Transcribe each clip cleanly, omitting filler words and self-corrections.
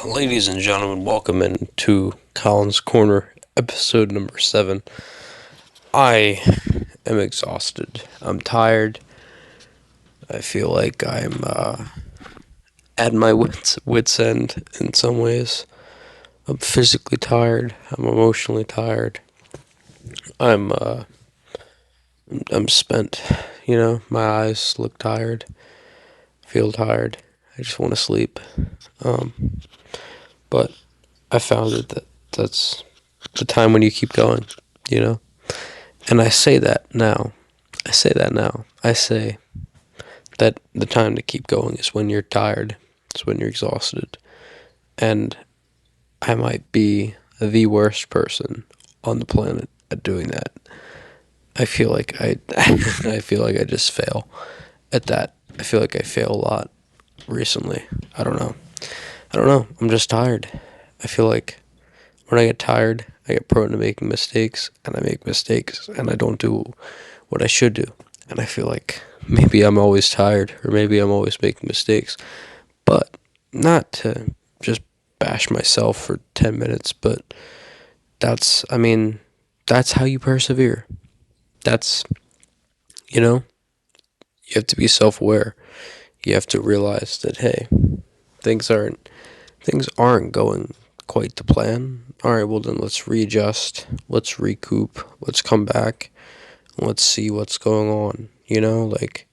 Ladies and gentlemen, welcome into Colin's Corner, episode number 7. I am exhausted. I'm tired. I feel like I'm at my wits end in some ways. I'm physically tired. I'm emotionally tired. I'm uh, I'm spent. My eyes look tired. Feel tired. I just want to sleep. Um, but I found that's the time when you keep going. You know. And I say that now. I say that now. I say that the time to keep going is when you're tired. It's when you're exhausted. And I might be the worst person on the planet at doing that. I feel like I feel like I just fail at that. I feel like I fail a lot recently. I don't know. I don't know. I'm just tired. I feel like when I get tired, I get prone to making mistakes, and I make mistakes, and I don't do what I should do. And I feel like maybe I'm always tired, or maybe I'm always making mistakes, but not to just bash myself for 10 minutes, but I mean, that's how you persevere. That's, you know, you have to be self aware. You have to realize that, hey, things aren't things aren't going quite to plan. All right, well then let's readjust, let's recoup, let's come back, let's see what's going on. Like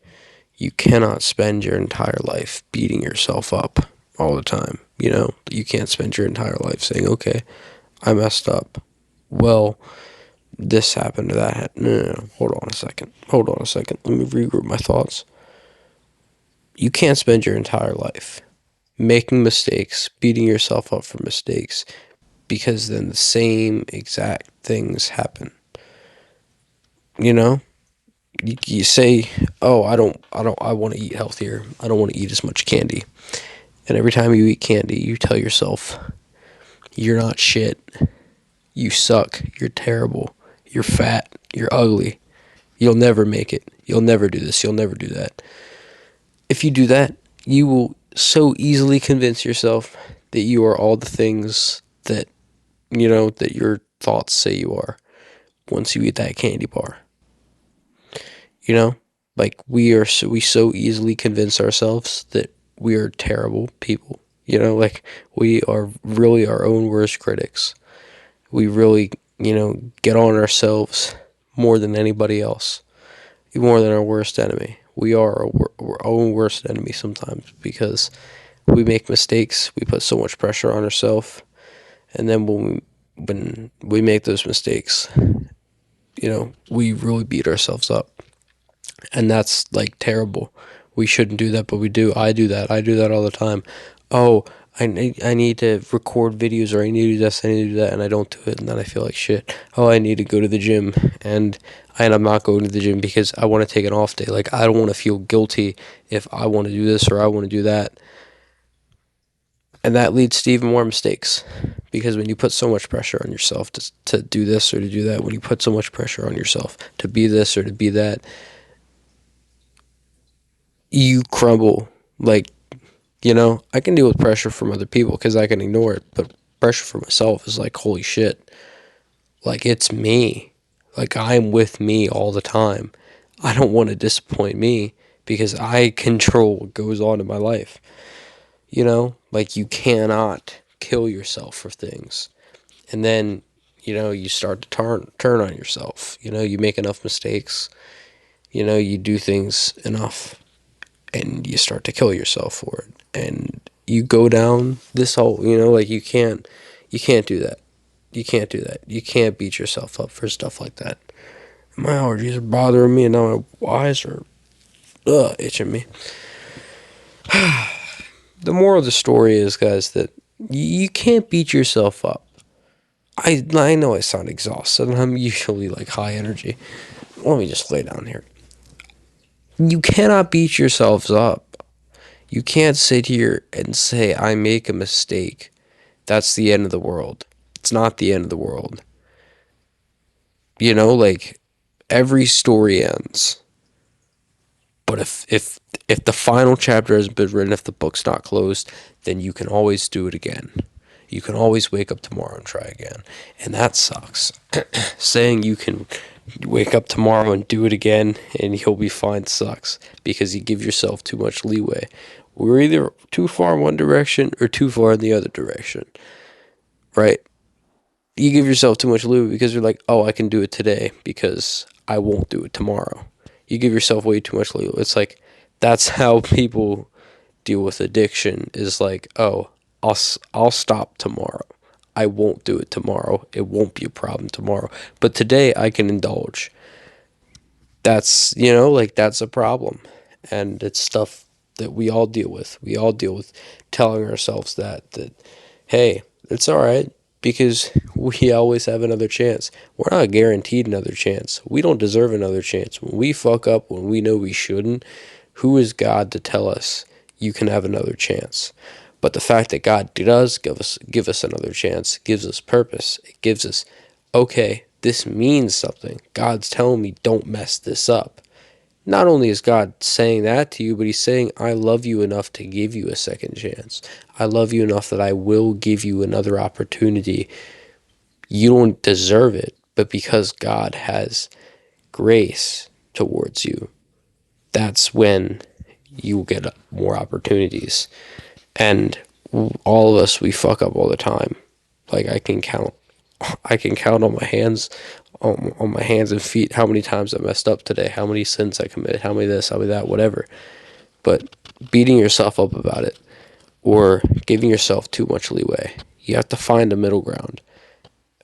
you cannot spend your entire life beating yourself up all the time. You can't spend your entire life saying, "Okay, I messed up. Well, this happened, that happened." No. Hold on a second. Hold on a second. Let me regroup my thoughts. You can't spend your entire life making mistakes, beating yourself up for mistakes, because then the same exact things happen. You know, you say, "Oh, I want to eat healthier. I don't want to eat as much candy." And every time you eat candy, you tell yourself, "You're not shit. You suck. You're terrible. You're fat. You're ugly. You'll never make it. You'll never do this. You'll never do that." If you do that, you will so easily convince yourself that you are all the things that your thoughts say you are once you eat that candy bar. You know, like we so easily convince ourselves that we are terrible people. Like we are really our own worst critics. We really, get on ourselves more than anybody else, more than our worst enemy. We are our own worst enemy sometimes because we make mistakes. We put so much pressure on ourselves, and then when we make those mistakes, we really beat ourselves up, and that's like terrible. We shouldn't do that, but we do. I do that. I do that all the time. Oh, I need to record videos, or I need to do this, I need to do that, and I don't do it, and then I feel like shit. Oh, I need to go to the gym, and I'm not going to the gym because I want to take an off day. Like, I don't want to feel guilty if I want to do this or I want to do that. And that leads to even more mistakes. Because when you put so much pressure on yourself to do this or to do that, when you put so much pressure on yourself to be this or to be that, you crumble. Like, I can deal with pressure from other people because I can ignore it. But pressure for myself is like, holy shit. Like, it's me. Like, I'm with me all the time. I don't want to disappoint me because I control what goes on in my life. Like, you cannot kill yourself for things. And then, you start to turn on yourself. You make enough mistakes. You do things enough, and you start to kill yourself for it. And you go down this whole, like you can't do that. You can't do that. You can't beat yourself up for stuff like that. My allergies are bothering me, and now my eyes are itching me. The moral of the story is, guys, that you can't beat yourself up. I know I sound exhausted, and I'm usually like high energy. Let me just lay down here. You cannot beat yourselves up. You can't sit here and say, "I make a mistake. That's the end of the world." It's not the end of the world. Like every story ends, But if the final chapter has been written, if the book's not closed, then you can always do it again. You can always wake up tomorrow and try again. And that sucks. Saying you can wake up tomorrow and do it again and you'll be fine sucks, because you give yourself too much leeway. We're either too far in one direction or too far in the other direction, right? You give yourself too much leeway because you're like, oh, I can do it today because I won't do it tomorrow. You give yourself way too much leeway. It's like, that's how people deal with addiction, is like, oh, I'll stop tomorrow. I won't do it tomorrow. It won't be a problem tomorrow. But today I can indulge. That's, like, that's a problem. And it's stuff that we all deal with. We all deal with telling ourselves that hey, it's all right, because we always have another chance. We're not guaranteed another chance. We don't deserve another chance. When we fuck up when we know we shouldn't, who is God to tell us you can have another chance? But the fact that God does give us another chance gives us purpose. It gives us, okay, this means something. God's telling me don't mess this up. Not only is God saying that to you, but he's saying, I love you enough to give you a second chance. I love you enough that I will give you another opportunity. You don't deserve it, but because God has grace towards you, that's when you will get more opportunities. And all of us, we fuck up all the time. Like, I can count on my hands, on my hands and feet, how many times I messed up today, how many sins I committed, how many this, how many that, whatever. But beating yourself up about it, or giving yourself too much leeway, you have to find a middle ground.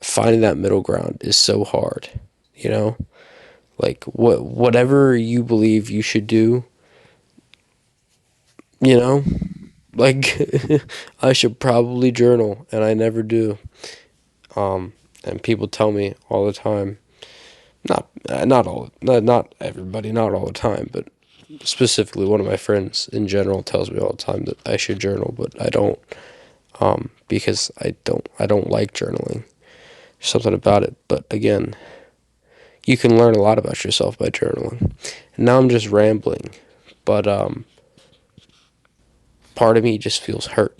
Finding that middle ground is so hard, like whatever you believe you should do, like I should probably journal, and I never do. And people tell me all the time, not everybody, not all the time, but specifically one of my friends in general tells me all the time that I should journal, but I don't, because I don't like journaling. There's something about it, but again, you can learn a lot about yourself by journaling. And now I'm just rambling, but part of me just feels hurt,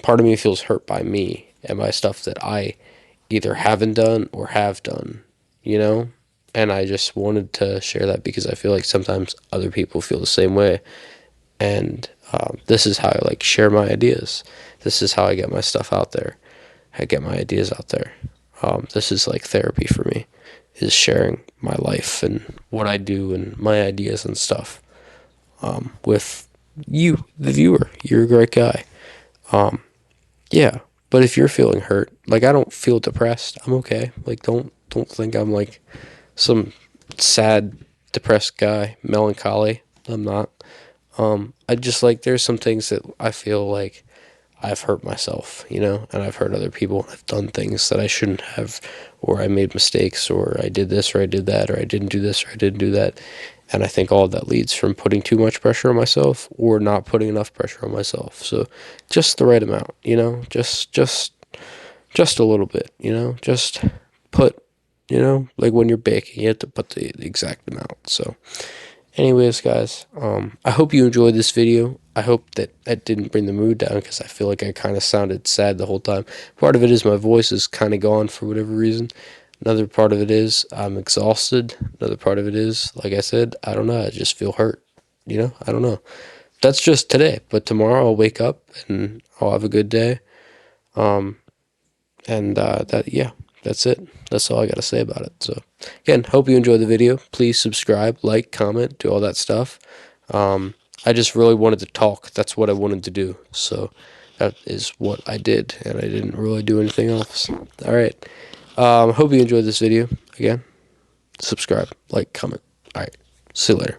Part of me feels hurt by me and by stuff that I either haven't done or have done, And I just wanted to share that because I feel like sometimes other people feel the same way. And this is how I share my ideas. This is how I get my stuff out there. I get my ideas out there. This is like therapy for me, is sharing my life and what I do and my ideas and stuff with you, the viewer. You're a great guy. Yeah, but if you're feeling hurt, I don't feel depressed. I'm okay. Don't think I'm some sad, depressed guy, melancholy. I'm not. I just there's some things that I feel like I've hurt myself, and I've hurt other people. I've done things that I shouldn't have, or I made mistakes, or I did this, or I did that, or I didn't do this, or I didn't do that. And I think all of that leads from putting too much pressure on myself or not putting enough pressure on myself. So just the right amount, just a little bit, just put, when you're baking, you have to put the exact amount. So anyways, guys, I hope you enjoyed this video. I hope that didn't bring the mood down, because I feel like I kind of sounded sad the whole time. Part of it is my voice is kind of gone for whatever reason. Another part of it is I'm exhausted. Another part of it is, like I said, I don't know. I just feel hurt. I don't know. That's just today. But tomorrow I'll wake up and I'll have a good day. That's it. That's all I got to say about it. So, again, hope you enjoyed the video. Please subscribe, like, comment, do all that stuff. I just really wanted to talk. That's what I wanted to do. So that is what I did, and I didn't really do anything else. All right. Hope you enjoyed this video. Again, subscribe, like, comment. All right. See you later.